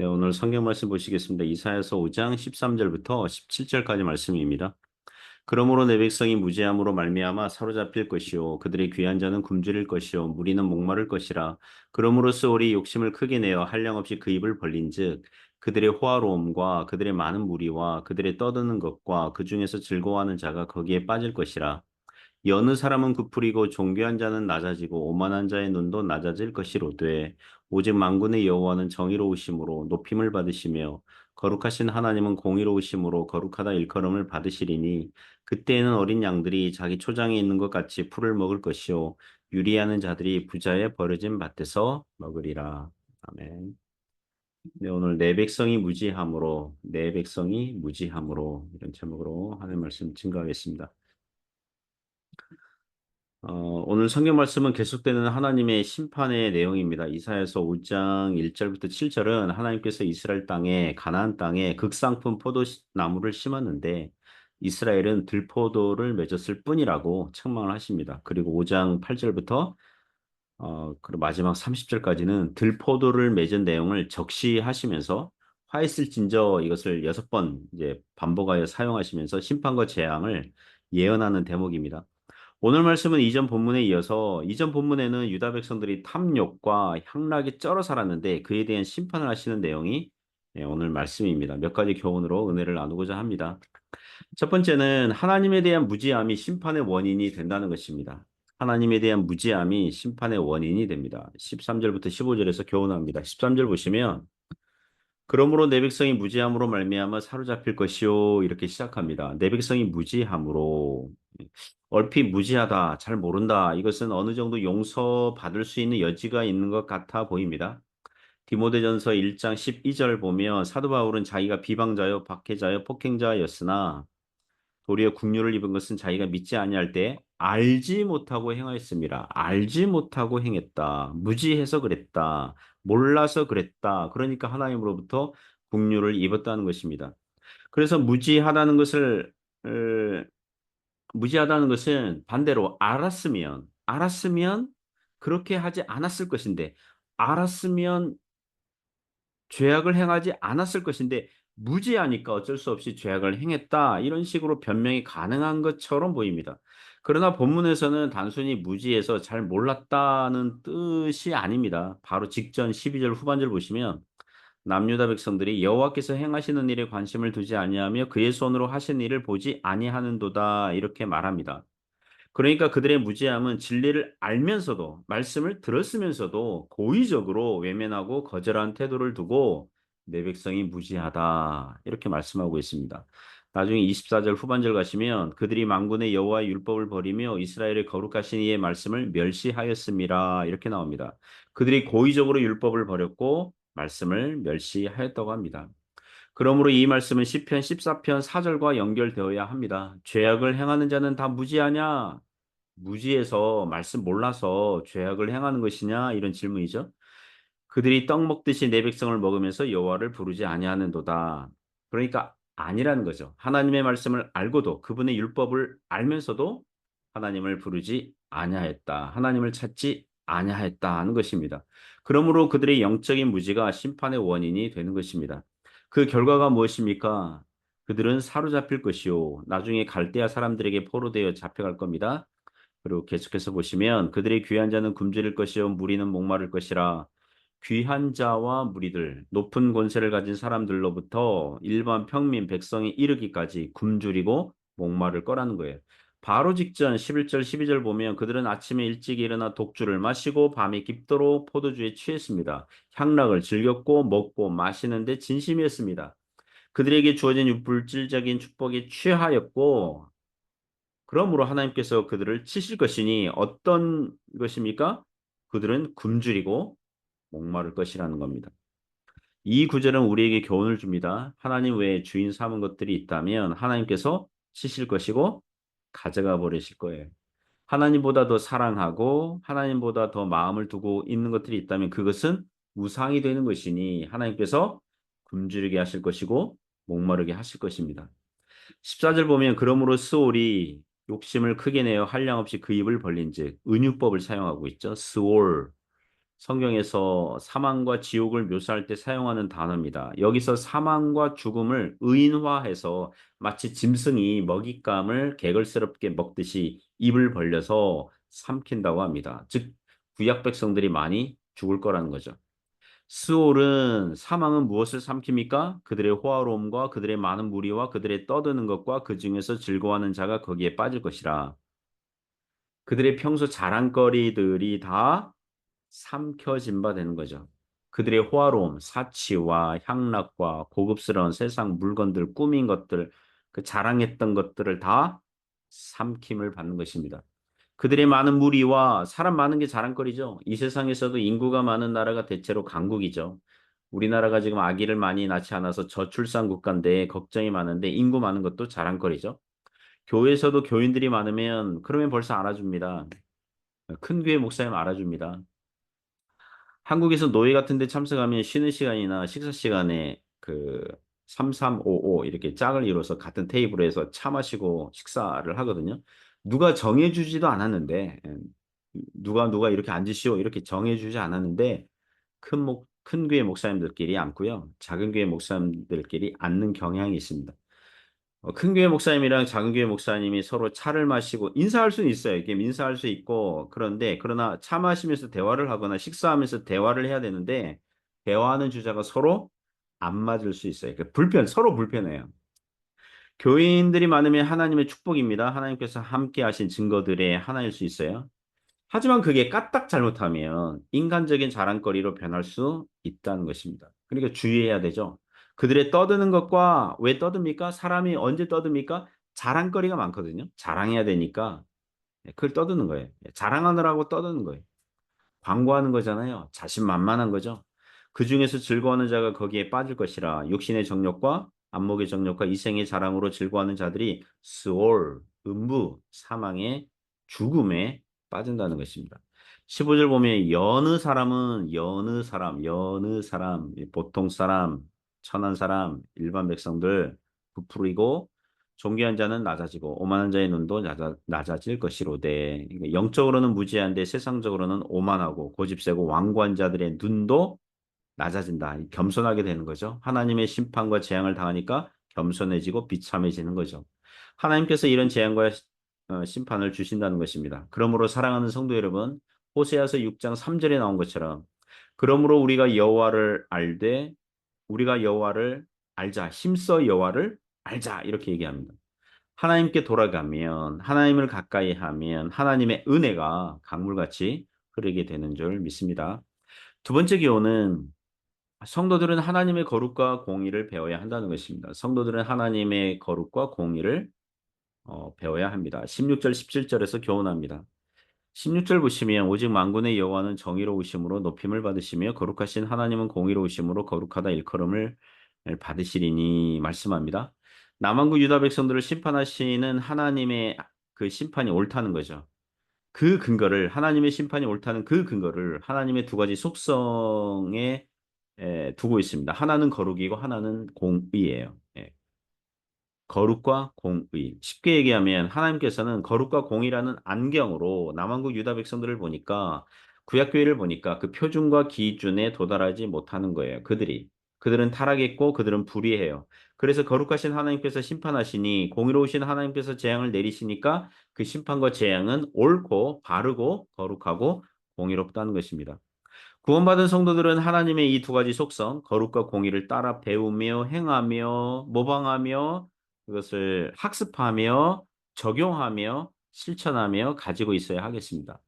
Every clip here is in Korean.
네, 오늘 성경 말씀 보시겠습니다. 이사야서 5장 13절부터 17절까지 말씀입니다. 그러므로 내 백성이 무지함으로 말미암아 사로잡힐 것이요 그들의 귀한 자는 굶주릴 것이요 무리는 목마를 것이라. 그러므로써 우리 욕심을 크게 내어 한량없이 그 입을 벌린즉 그들의 호화로움과 그들의 많은 무리와 그들의 떠드는 것과 그 중에서 즐거워하는 자가 거기에 빠질 것이라. 여느 사람은 부풀이고 존귀한 자는 낮아지고 오만한 자의 눈도 낮아질 것이로되 오직 만군의 여호와는 정의로우심으로 높임을 받으시며 거룩하신 하나님은 공의로우심으로 거룩하다 일컬음을 받으시리니 그때에는 어린 양들이 자기 초장에 있는 것 같이 풀을 먹을 것이요 유리하는 자들이 부자의 버려진 밭에서 먹으리라. 아멘. 네, 오늘 내 백성이 무지함으로 내 백성이 무지함으로 이런 제목으로 하나님 말씀 증거하겠습니다. 오늘 성경 말씀은 계속되는 하나님의 심판의 내용입니다. 이사야서 5장 1절부터 7절은 하나님께서 이스라엘 땅에 가나안 땅에 극상품 포도나무를 심었는데 이스라엘은 들포도를 맺었을 뿐이라고 책망을 하십니다. 그리고 5장 8절부터 그리고 마지막 30절까지는 들포도를 맺은 내용을 적시하시면서 화했을진저 이것을 6번 이제 반복하여 사용하시면서 심판과 재앙을 예언하는 대목입니다. 오늘 말씀은 이전 본문에 이어서 이전 본문에는 유다 백성들이 탐욕과 향락에 쩔어 살았는데 그에 대한 심판을 하시는 내용이 오늘 말씀입니다. 몇 가지 교훈으로 은혜를 나누고자 합니다. 첫 번째는 하나님에 대한 무지함이 심판의 원인이 된다는 것입니다. 하나님에 대한 무지함이 심판의 원인이 됩니다. 13절부터 15절에서 교훈합니다. 13절 보시면 그러므로 내 백성이 무지함으로 말미암아 사로잡힐 것이요 이렇게 시작합니다. 내 백성이 무지함으로 얼핏 무지하다, 잘 모른다. 이것은 어느 정도 용서받을 수 있는 여지가 있는 것 같아 보입니다. 디모데전서 1장 12절 보면 사도 바울은 자기가 비방자요, 박해자요, 폭행자였으나 도리어 국류를 입은 것은 자기가 믿지 아니할 때 알지 못하고 행하였습니다. 알지 못하고 행했다. 무지해서 그랬다. 몰라서 그랬다. 그러니까 하나님으로부터 국류를 입었다는 것입니다. 그래서 무지하다는 것은 반대로 알았으면 그렇게 하지 않았을 것인데 알았으면 죄악을 행하지 않았을 것인데 무지하니까 어쩔 수 없이 죄악을 행했다. 이런 식으로 변명이 가능한 것처럼 보입니다. 그러나 본문에서는 단순히 무지해서 잘 몰랐다는 뜻이 아닙니다. 바로 직전 12절 후반절 보시면 남유다 백성들이 여호와께서 행하시는 일에 관심을 두지 아니하며 그의 손으로 하신 일을 보지 아니하는도다 이렇게 말합니다. 그러니까 그들의 무지함은 진리를 알면서도 말씀을 들었으면서도 고의적으로 외면하고 거절한 태도를 두고 내 백성이 무지하다 이렇게 말씀하고 있습니다. 나중에 24절 후반절 가시면 그들이 만군의 여호와의 율법을 버리며 이스라엘의 거룩하신 이의 말씀을 멸시하였음이라 이렇게 나옵니다. 그들이 고의적으로 율법을 버렸고 말씀을 멸시하였다고 합니다. 그러므로 이 말씀은 시편 14편 4절과 연결되어야 합니다. 죄악을 행하는 자는 다 무지하냐? 무지해서 말씀 몰라서 죄악을 행하는 것이냐 이런 질문이죠. 그들이 떡 먹듯이 내 백성을 먹으면서 여호와를 부르지 아니하는도다. 그러니까 아니라는 거죠. 하나님의 말씀을 알고도 그분의 율법을 알면서도 하나님을 부르지 아니하였다. 하나님을 찾지 아니하였다 하는 것입니다. 그러므로 그들의 영적인 무지가 심판의 원인이 되는 것입니다. 그 결과가 무엇입니까? 그들은 사로잡힐 것이요. 나중에 갈대아 사람들에게 포로되어 잡혀갈 겁니다. 그리고 계속해서 보시면 그들의 귀한 자는 굶주릴 것이요 무리는 목마를 것이라. 귀한 자와 무리들 높은 권세를 가진 사람들로부터 일반 평민 백성이 이르기까지 굶주리고 목마를 거라는 거예요. 바로 직전 11절 12절 보면 그들은 아침에 일찍 일어나 독주를 마시고 밤이 깊도록 포도주에 취했습니다. 향락을 즐겼고 먹고 마시는데 진심이었습니다. 그들에게 주어진 물질적인 축복에 취하였고 그러므로 하나님께서 그들을 치실 것이니 어떤 것입니까? 그들은 굶주리고 목마를 것이라는 겁니다. 이 구절은 우리에게 교훈을 줍니다. 하나님 외에 주인 삼은 것들이 있다면 하나님께서 치실 것이고 가져가 버리실 거예요. 하나님보다 더 사랑하고 하나님보다 더 마음을 두고 있는 것들이 있다면 그것은 우상이 되는 것이니 하나님께서 굶주리게 하실 것이고 목마르게 하실 것입니다. 14절 보면 그러므로 스올이 욕심을 크게 내어 한량없이 그 입을 벌린즉 은유법을 사용하고 있죠. 스올 성경에서 사망과 지옥을 묘사할 때 사용하는 단어입니다. 여기서 사망과 죽음을 의인화해서 마치 짐승이 먹잇감을 개걸스럽게 먹듯이 입을 벌려서 삼킨다고 합니다. 즉, 구약 백성들이 많이 죽을 거라는 거죠. 스올은 사망은 무엇을 삼킵니까? 그들의 호화로움과 그들의 많은 무리와 그들의 떠드는 것과 그 중에서 즐거워하는 자가 거기에 빠질 것이라. 그들의 평소 자랑거리들이 다 삼켜진 바 되는 거죠. 그들의 호화로움, 사치와 향락과 고급스러운 세상 물건들, 꾸민 것들, 그 자랑했던 것들을 다 삼킴을 받는 것입니다. 그들의 많은 무리와 사람 많은 게 자랑거리죠. 이 세상에서도 인구가 많은 나라가 대체로 강국이죠. 우리나라가 지금 아기를 많이 낳지 않아서 저출산 국가인데 걱정이 많은데 인구 많은 것도 자랑거리죠. 교회에서도 교인들이 많으면 그러면 벌써 알아줍니다. 큰 교회 목사님 알아줍니다. 한국에서 노예 같은 데 참석하면 쉬는 시간이나 식사 시간에 그 3355 이렇게 짝을 이뤄서 같은 테이블에서 차 마시고 식사를 하거든요. 누가 정해주지도 않았는데, 누가 이렇게 앉으시오 이렇게 정해주지 않았는데, 큰 교회 목사님들끼리 앉고요. 작은 교회 목사님들끼리 앉는 경향이 있습니다. 큰 교회 목사님이랑 작은 교회 목사님이 서로 차를 마시고 인사할 수는 있어요. 이게 인사할 수 있고 그러나 차 마시면서 대화를 하거나 식사하면서 대화를 해야 되는데 대화하는 주제가 서로 안 맞을 수 있어요. 서로 불편해요. 교인들이 많으면 하나님의 축복입니다. 하나님께서 함께 하신 증거들의 하나일 수 있어요. 하지만 그게 까딱 잘못하면 인간적인 자랑거리로 변할 수 있다는 것입니다. 그러니까 주의해야 되죠. 그들의 떠드는 것과 왜 떠듭니까? 사람이 언제 떠듭니까? 자랑거리가 많거든요. 자랑해야 되니까 그걸 떠드는 거예요. 자랑하느라고 떠드는 거예요. 광고하는 거잖아요. 자신만만한 거죠. 그 중에서 즐거워하는 자가 거기에 빠질 것이라 육신의 정욕과 안목의 정욕과 이생의 자랑으로 즐거워하는 자들이 스올, 음부, 사망의 죽음에 빠진다는 것입니다. 15절 보면 여느 사람, 보통 사람, 천한 사람, 일반 백성들 부풀이고 존귀한 자는 낮아지고 오만한 자의 눈도 낮아질 것이로되 그러니까 영적으로는 무지한데 세상적으로는 오만하고 고집세고 완고한 자들의 눈도 낮아진다. 겸손하게 되는 거죠. 하나님의 심판과 재앙을 당하니까 겸손해지고 비참해지는 거죠. 하나님께서 이런 재앙과 심판을 주신다는 것입니다. 그러므로 사랑하는 성도 여러분, 호세아서 6장 3절에 나온 것처럼 그러므로 우리가 여호와를 알자 힘써 여호와를 알자 이렇게 얘기합니다. 하나님께 돌아가면 하나님을 가까이 하면 하나님의 은혜가 강물같이 흐르게 되는 줄 믿습니다. 두 번째 교훈은 성도들은 하나님의 거룩과 공의를 배워야 한다는 것입니다. 성도들은 하나님의 거룩과 공의를 배워야 합니다. 16절, 17절에서 교훈합니다. 16절 보시면 오직 만군의 여호와는 정의로우심으로 높임을 받으시며 거룩하신 하나님은 공의로우심으로 거룩하다 일컬음을 받으시리니 말씀합니다. 남한국 유다 백성들을 심판하시는 하나님의 그 심판이 옳다는 거죠. 하나님의 심판이 옳다는 그 근거를 하나님의 두 가지 속성에 두고 있습니다. 하나는 거룩이고 하나는 공의예요. 예. 거룩과 공의. 쉽게 얘기하면 하나님께서는 거룩과 공의라는 안경으로 남왕국 유다 백성들을 보니까 구약교회를 보니까 그 표준과 기준에 도달하지 못하는 거예요. 그들은 타락했고 그들은 불의해요. 그래서 거룩하신 하나님께서 심판하시니 공의로우신 하나님께서 재앙을 내리시니까 그 심판과 재앙은 옳고 바르고 거룩하고 공의롭다는 것입니다. 구원받은 성도들은 하나님의 이 두 가지 속성, 거룩과 공의를 따라 배우며 행하며 모방하며 그것을 학습하며 적용하며 실천하며 가지고 있어야 하겠습니다.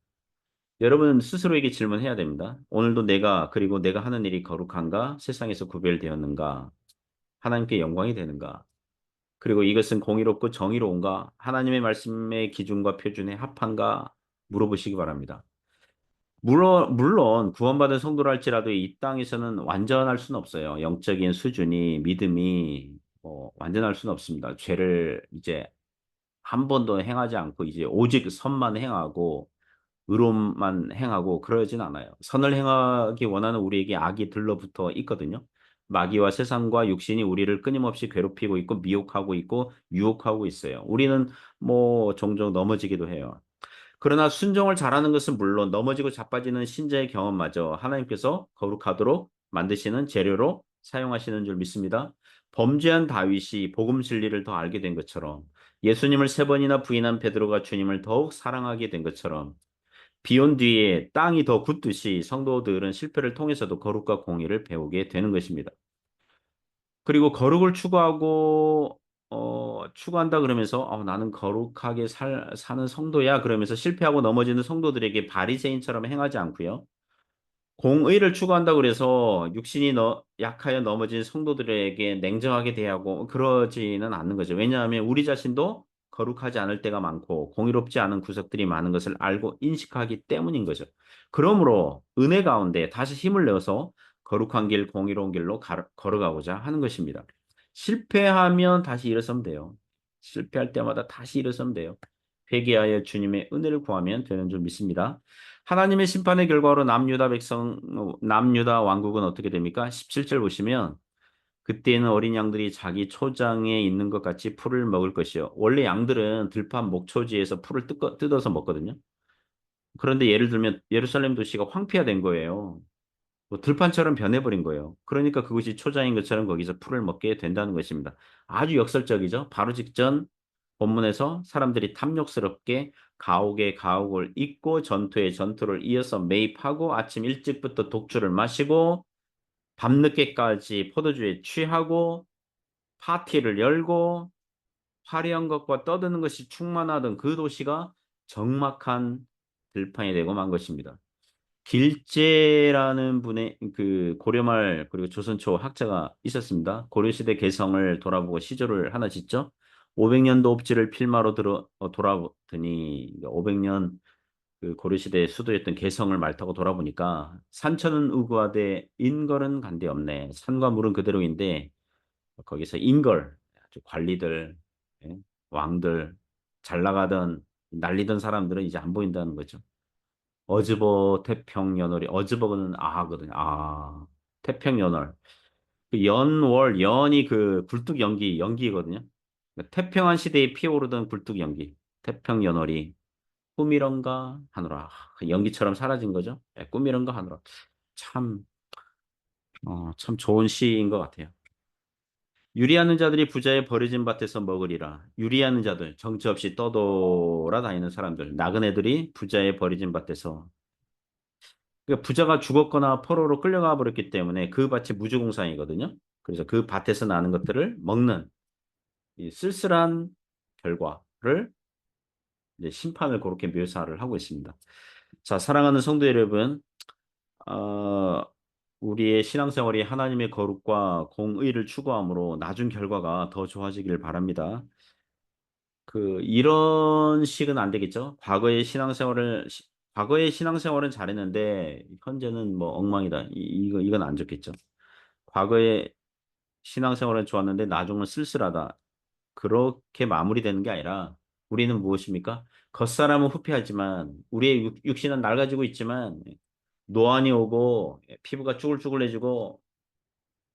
여러분 스스로에게 질문해야 됩니다. 오늘도 그리고 내가 하는 일이 거룩한가? 세상에서 구별되었는가? 하나님께 영광이 되는가? 그리고 이것은 공의롭고 정의로운가? 하나님의 말씀의 기준과 표준에 합한가? 물어보시기 바랍니다. 물론 구원받은 성도라 할지라도 이 땅에서는 완전할 수는 없어요. 영적인 수준이 믿음이 완전할 수는 없습니다. 죄를 이제 한 번도 행하지 않고 이제 오직 선만 행하고 의로움만 행하고 그러진 않아요. 선을 행하기 원하는 우리에게 악이 들러붙어 있거든요. 마귀와 세상과 육신이 우리를 끊임없이 괴롭히고 있고 미혹하고 있고 유혹하고 있어요. 우리는 종종 넘어지기도 해요. 그러나 순종을 잘하는 것은 물론 넘어지고 자빠지는 신자의 경험마저 하나님께서 거룩하도록 만드시는 재료로 사용하시는 줄 믿습니다. 범죄한 다윗이 복음 진리를 더 알게 된 것처럼 예수님을 세 번이나 부인한 베드로가 주님을 더욱 사랑하게 된 것처럼 비온 뒤에 땅이 더 굳듯이 성도들은 실패를 통해서도 거룩과 공의를 배우게 되는 것입니다. 그리고 거룩을 추구하고 추구한다 그러면서 나는 거룩하게 사는 성도야 그러면서 실패하고 넘어지는 성도들에게 바리새인처럼 행하지 않고요. 공의를 추구한다고 그래서 육신이 약하여 넘어진 성도들에게 냉정하게 대하고 그러지는 않는 거죠. 왜냐하면 우리 자신도 거룩하지 않을 때가 많고 공의롭지 않은 구석들이 많은 것을 알고 인식하기 때문인 거죠. 그러므로 은혜 가운데 다시 힘을 내어서 거룩한 길, 공의로운 길로 걸어가고자 하는 것입니다. 실패하면 다시 일어서면 돼요. 실패할 때마다 다시 일어서면 돼요. 회개하여 주님의 은혜를 구하면 되는 줄 믿습니다. 하나님의 심판의 결과로 남유다 왕국은 어떻게 됩니까? 17절 보시면 그때는 어린 양들이 자기 초장에 있는 것 같이 풀을 먹을 것이요. 원래 양들은 들판 목초지에서 풀을 뜯어서 먹거든요. 그런데 예를 들면 예루살렘 도시가 황폐화된 거예요. 뭐 들판처럼 변해버린 거예요. 그러니까 그것이 초장인 것처럼 거기서 풀을 먹게 된다는 것입니다. 아주 역설적이죠. 바로 직전 본문에서 사람들이 탐욕스럽게 가옥에 가옥을 잇고 전투에 전투를 이어서 매입하고 아침 일찍부터 독주를 마시고 밤늦게까지 포도주에 취하고 파티를 열고 화려한 것과 떠드는 것이 충만하던 그 도시가 적막한 들판이 되고 만 것입니다. 길제라는 분의 그 고려말 그리고 조선초 학자가 있었습니다. 고려시대 개성을 돌아보고 시조를 하나 짓죠. 500년도 옵지를 필마로 돌아보더니 500년 그 고려시대 수도였던 개성을 말 타고 돌아보니까 산천은 우구하되 인걸은 간데 없네. 산과 물은 그대로인데 거기서 인걸 아주 관리들 예, 왕들 잘 나가던 날리던 사람들은 이제 안 보인다는 거죠. 어즈버 태평연월이 어즈버는 아거든요. 태평연월. 그 연월 연이 그 굴뚝 연기거든요. 그러니까 태평한 시대에 피어오르던 굴뚝 연기. 태평연월이 꿈이런가 하노라. 그 연기처럼 사라진 거죠. 꿈이런가 하노라. 참, 참 좋은 시인 것 같아요. 유리하는 자들이 부자의 버려진 밭에서 먹으리라. 유리하는 자들, 정처 없이 떠돌아다니는 사람들, 나그네들이 부자의 버려진 밭에서 그러니까 부자가 죽었거나 포로로 끌려가 버렸기 때문에 그 밭이 무주공산이거든요. 그래서 그 밭에서 나는 것들을 먹는 이 쓸쓸한 결과를 이제 심판을 그렇게 묘사를 하고 있습니다. 자, 사랑하는 성도 여러분, 어, 우리의 신앙생활이 하나님의 거룩과 공의를 추구함으로 나중 결과가 더 좋아지길 바랍니다. 이런 식은 안 되겠죠. 과거의 신앙생활은 잘했는데, 현재는 뭐 엉망이다. 이건 안 좋겠죠. 과거의 신앙생활은 좋았는데, 나중은 쓸쓸하다. 그렇게 마무리되는 게 아니라, 우리는 무엇입니까? 겉사람은 후피하지만, 우리의 육신은 낡아지고 있지만, 노안이 오고, 피부가 쭈글쭈글해지고,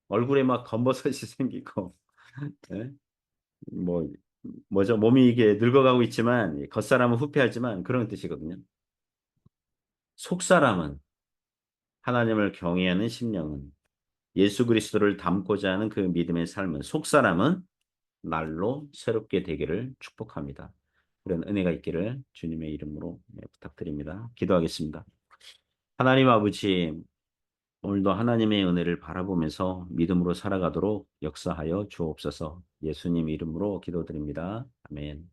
얼굴에 막 검버섯이 생기고, 예? 뭐, 뭐죠? 몸이 이게 늙어가고 있지만 겉사람은 후패하지만 그런 뜻이거든요. 속사람은 하나님을 경외하는 심령은 예수 그리스도를 닮고자 하는 그 믿음의 삶은 속사람은 날로 새롭게 되기를 축복합니다. 그런 은혜가 있기를 주님의 이름으로 부탁드립니다. 기도하겠습니다. 하나님 아버지, 오늘도 하나님의 은혜를 바라보면서 믿음으로 살아가도록 역사하여 주옵소서. 예수님 이름으로 기도드립니다. 아멘.